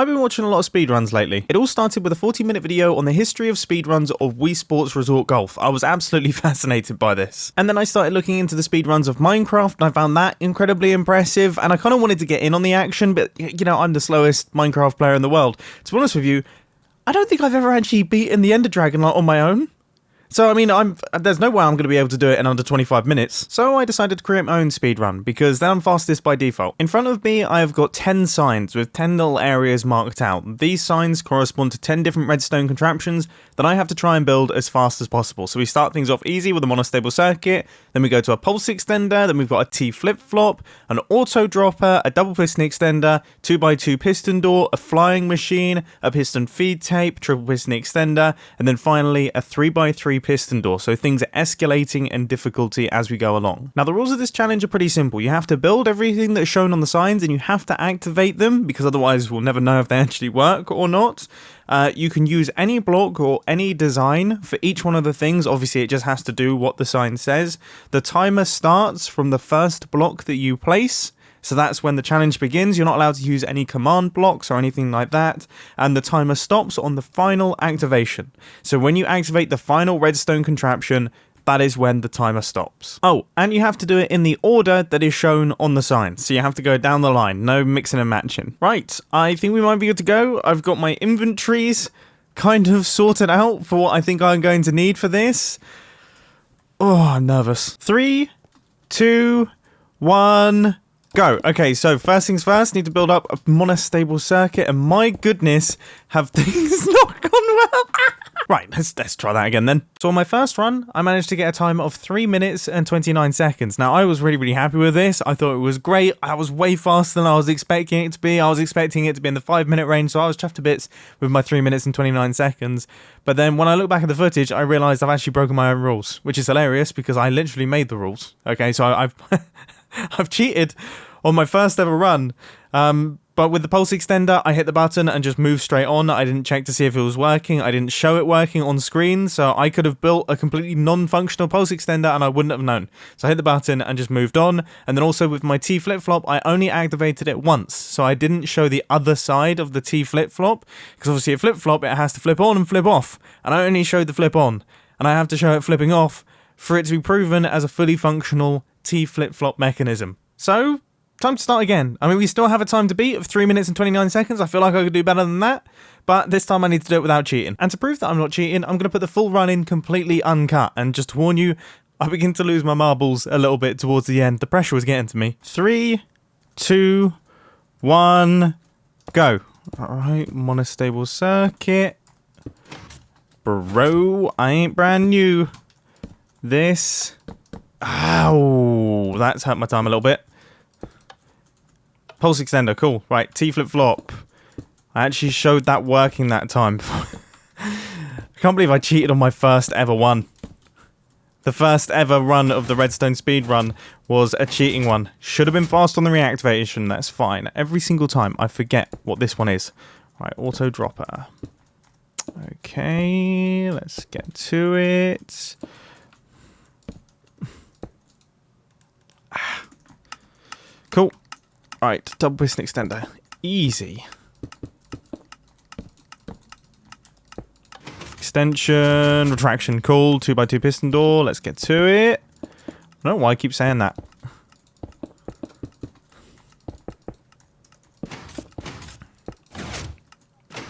I've been watching a lot of speedruns lately. It all started with a 40-minute video on the history of speedruns of Wii Sports Resort Golf. I was absolutely fascinated by this. And then I started looking into the speedruns of Minecraft, and I found that incredibly impressive, and I kind of wanted to get in on the action, but, you know, I'm the slowest Minecraft player in the world. To be honest with you, I don't think I've ever actually beaten the Ender Dragon on my own. So, I mean, there's no way I'm going to be able to do it in under 25 minutes. So I decided to create my own speedrun, because then I'm fastest by default. In front of me, I have got 10 signs with 10 little areas marked out. These signs correspond to 10 different redstone contraptions that I have to try and build as fast as possible. So we start things off easy with a monostable circuit, then we go to a pulse extender, then we've got a T flip-flop, an auto dropper, a double piston extender, 2x2 piston door, a flying machine, a piston feed tape, triple piston extender, and then finally a 3x3 piston door, so things are escalating in difficulty as we go along. Now the rules of this challenge are pretty simple. You have to build everything that's shown on the signs and you have to activate them, because otherwise we'll never know if they actually work or not. You can use any block or any design for each one of the things. Obviously it just has to do what the sign says. The timer starts from the first block that you place. So that's when the challenge begins. You're not allowed to use any command blocks or anything like that. And the timer stops on the final activation. So when you activate the final redstone contraption, that is when the timer stops. Oh, and you have to do it in the order that is shown on the sign. So you have to go down the line, no mixing and matching. Right, I think we might be good to go. I've got my inventories kind of sorted out for what I think I'm going to need for this. Oh, I'm nervous. 3, 2, 1... go. Okay, so first things first, need to build up a monostable circuit, and my goodness, have things not gone well? Right, let's try that again then. So on my first run, I managed to get a time of 3 minutes and 29 seconds. Now, I was really happy with this. I thought it was great. I was way faster than I was expecting it to be. I was expecting it to be in the 5-minute range, so I was chuffed to bits with my 3 minutes and 29 seconds. But then when I look back at the footage, I realised I've actually broken my own rules, which is hilarious because I literally made the rules. Okay, so I've I've cheated on my first ever run. But with the pulse extender, I hit the button and just moved straight on. I didn't check to see if it was working. I didn't show it working on screen, so I could have built a completely non-functional pulse extender and I wouldn't have known. So I hit the button and just moved on. And then also with my T flip-flop, I only activated it once. So I didn't show the other side of the T flip-flop, because obviously a flip-flop, it has to flip on and flip off. And I only showed the flip on, and I have to show it flipping off for it to be proven as a fully functional T flip-flop mechanism. So time to start again. I mean, we still have a time to beat of 3 minutes and 29 seconds. I feel like I could do better than that, but this time I need to do it without cheating. And to prove that I'm not cheating, I'm going to put the full run in completely uncut. And just to warn you, I begin to lose my marbles a little bit towards the end. The pressure was getting to me. 3, 2, 1, go. All right, monostable circuit. Bro, I ain't brand new. This. Ow, that's hurt my time a little bit. Pulse extender, cool. Right, T flip-flop. I actually showed that working that time. I can't believe I cheated on my first ever one. The first ever run of the Redstone speedrun was a cheating one. Should have been fast on the reactivation, that's fine. Every single time I forget what this one is. Right, auto dropper. Okay, let's get to it. Cool. Right, double piston extender. Easy. Extension, retraction, cool. 2x2 piston door. Let's get to it. I don't know why I keep saying that.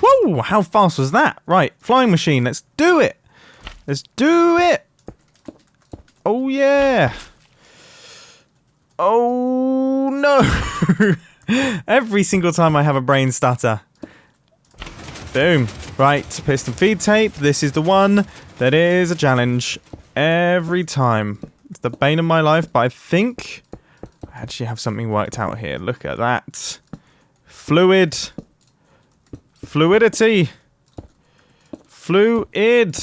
Whoa, how fast was that? Right, flying machine. Let's do it. Let's do it. Oh, yeah. Oh, no. Every single time I have a brain stutter. Boom. Right, piston feed tape. This is the one that is a challenge every time. It's the bane of my life, but I think I actually have something worked out here. Look at that. Fluid. Fluidity. Fluid.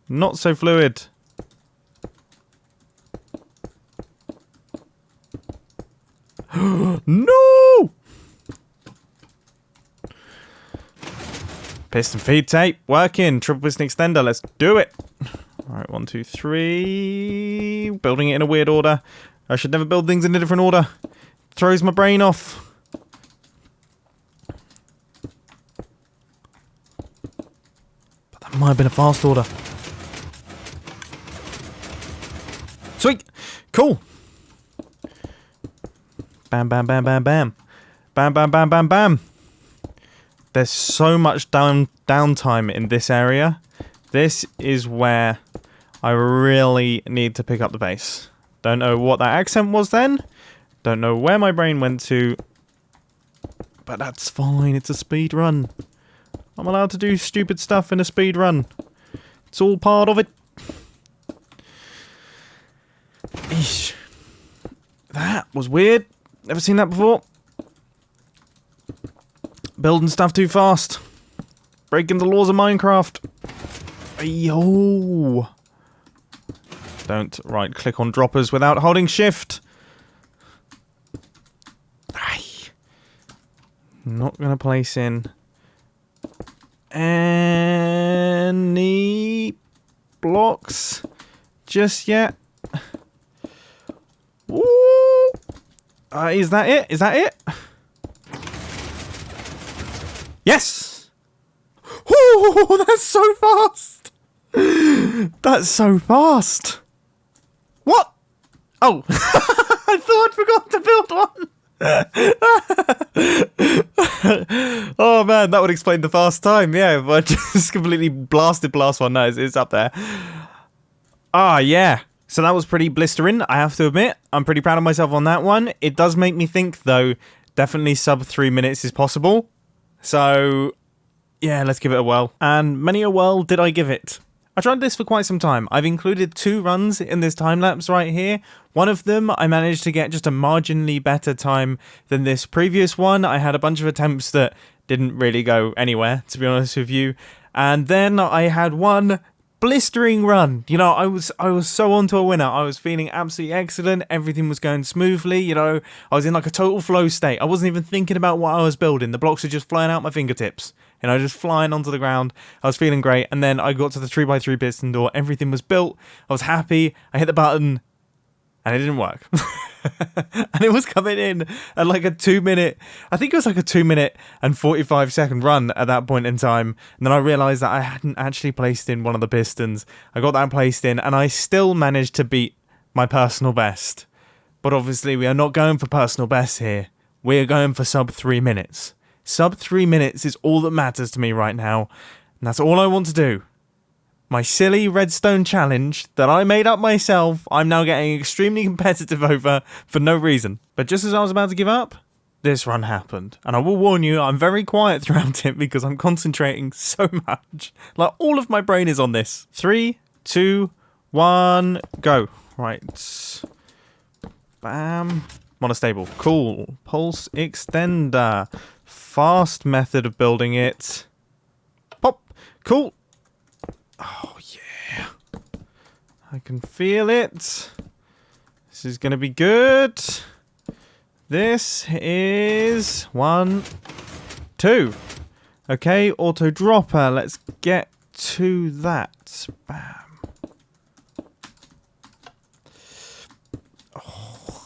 Not so fluid. No! Piston feed tape, working. Triple piston extender, let's do it. Alright, 1, 2, 3. Building it in a weird order. I should never build things in a different order. Throws my brain off. might have been a fast order. Sweet. Cool. Bam, bam, bam, bam, bam. Bam, bam, bam, bam, bam. There's so much downtime in this area. This is where I really need to pick up the pace. Don't know what that accent was then. Don't know where my brain went to. But that's fine. It's a speed run. I'm allowed to do stupid stuff in a speed run. It's all part of it. Eesh. That was weird. Never seen that before. Building stuff too fast. Breaking the laws of Minecraft. Yo. Don't right click on droppers without holding shift. Not gonna place in any blocks just yet. Woo! Is that it? Is that it? Yes! Woo! That's so fast! That's so fast! What? Oh! I thought I'd forgot to build one! Oh man, that would explain the fast time. Yeah, but just completely blasted blast one. No, it's up there. Ah, yeah. So that was pretty blistering, I have to admit. I'm pretty proud of myself on that one. It does make me think, though, definitely sub 3 minutes is possible. So, yeah, let's give it a whirl. And many a whirl did I give it. I tried this for quite some time. I've included 2 runs in this time-lapse right here. One of them, I managed to get just a marginally better time than this previous one. I had a bunch of attempts that didn't really go anywhere, to be honest with you. And then I had one blistering run. You know, I was so onto a winner. I was feeling absolutely excellent. Everything was going smoothly. You know, I was in like a total flow state. I wasn't even thinking about what I was building. The blocks were just flying out my fingertips. You know, just flying onto the ground. I was feeling great. And then I got to the 3x3 piston door. Everything was built. I was happy. I hit the button and it didn't work. And it was coming in at like a 2 minute, I think it was like a 2 minute and 45 second run at that point in time. And then I realized that I hadn't actually placed in one of the pistons. I got that placed in and I still managed to beat my personal best. But obviously we are not going for personal best here. We are going for sub 3 minutes. Sub 3 minutes is all that matters to me right now. And that's all I want to do. My silly redstone challenge that I made up myself, I'm now getting extremely competitive over for no reason. But just as I was about to give up, this run happened. And I will warn you, I'm very quiet throughout it because I'm concentrating so much. Like, all of my brain is on this. 3, 2, 1, go. Right. Bam. Monostable. Cool. Pulse extender. Fast method of building it. Pop. Cool. Oh, yeah. I can feel it. This is going to be good. This is 1, 2. Okay, auto dropper. Let's get to that. Bam. Oh.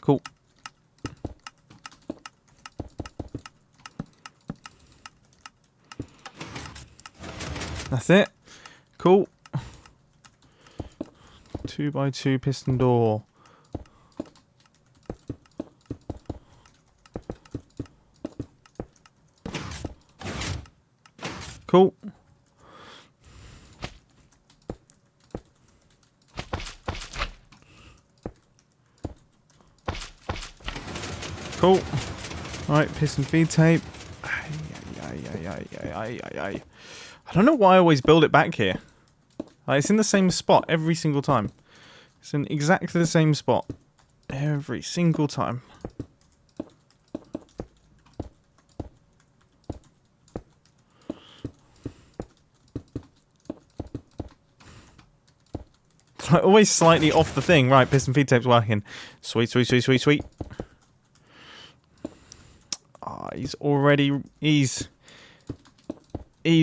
Cool. That's it. Cool. 2x2 piston door. Cool. Cool. Right, piston feed tape. I don't know why I always build it back here. Like, it's in the same spot every single time. It's in exactly the same spot every single time. It's like always slightly off the thing. Right, piston feed tape's working. Sweet, sweet, sweet, sweet, sweet. Ah, he's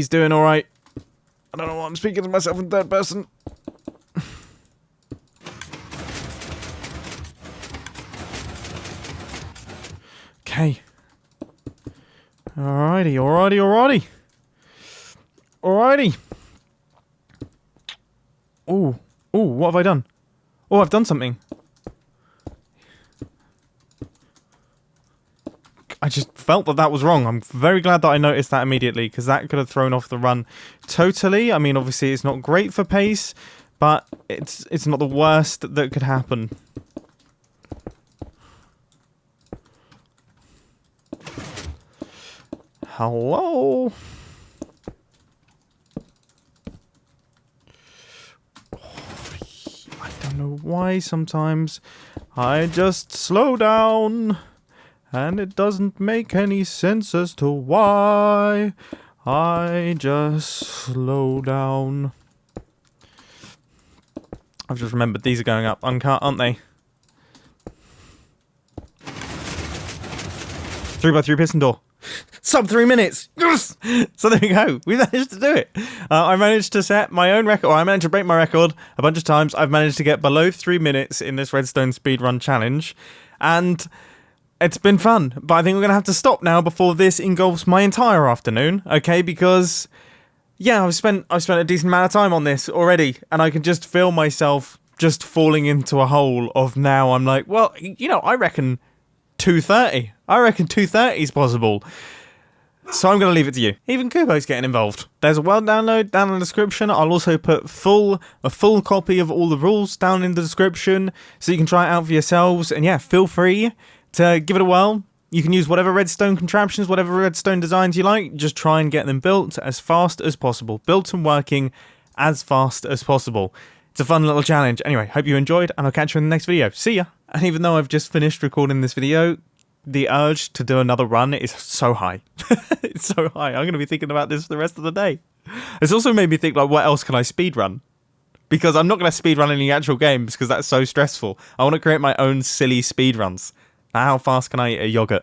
doing alright. I don't know why I'm speaking to myself in third person. Okay. Alrighty, alrighty, alrighty. Alrighty. Oh, what have I done? Oh, I've done something. I just felt that was wrong. I'm very glad that I noticed that immediately, because that could have thrown off the run totally. I mean, obviously, it's not great for pace, but it's not the worst that could happen. Hello? I don't know why sometimes I just slow down. And it doesn't make any sense as to why I just slow down. I've just remembered these are going up uncut, aren't they? 3x3 piston door. Sub 3 minutes! Yes! So there we go. We managed to do it. I managed to set my own record, or I managed to break my record a bunch of times. I've managed to get below 3 minutes in this Redstone speedrun challenge. And it's been fun, but I think we're going to have to stop now before this engulfs my entire afternoon, okay? Because, yeah, I've spent a decent amount of time on this already, and I can just feel myself just falling into a hole of now I'm like, well, you know, I reckon 2:30. I reckon 2:30 is possible. So I'm going to leave it to you. Even Kubo's getting involved. There's a world download down in the description. I'll also put a full copy of all the rules down in the description, so you can try it out for yourselves. And yeah, feel free to give it a whirl. You can use whatever redstone contraptions, whatever redstone designs you like. Just try and get them built as fast as possible. Built and working as fast as possible. It's a fun little challenge. Anyway, hope you enjoyed, and I'll catch you in the next video. See ya! And even though I've just finished recording this video, the urge to do another run is so high. It's so high. I'm going to be thinking about this for the rest of the day. It's also made me think, like, what else can I speedrun? Because I'm not going to speedrun any actual games because that's so stressful. I want to create my own silly speedruns. Now, how fast can I eat a yogurt?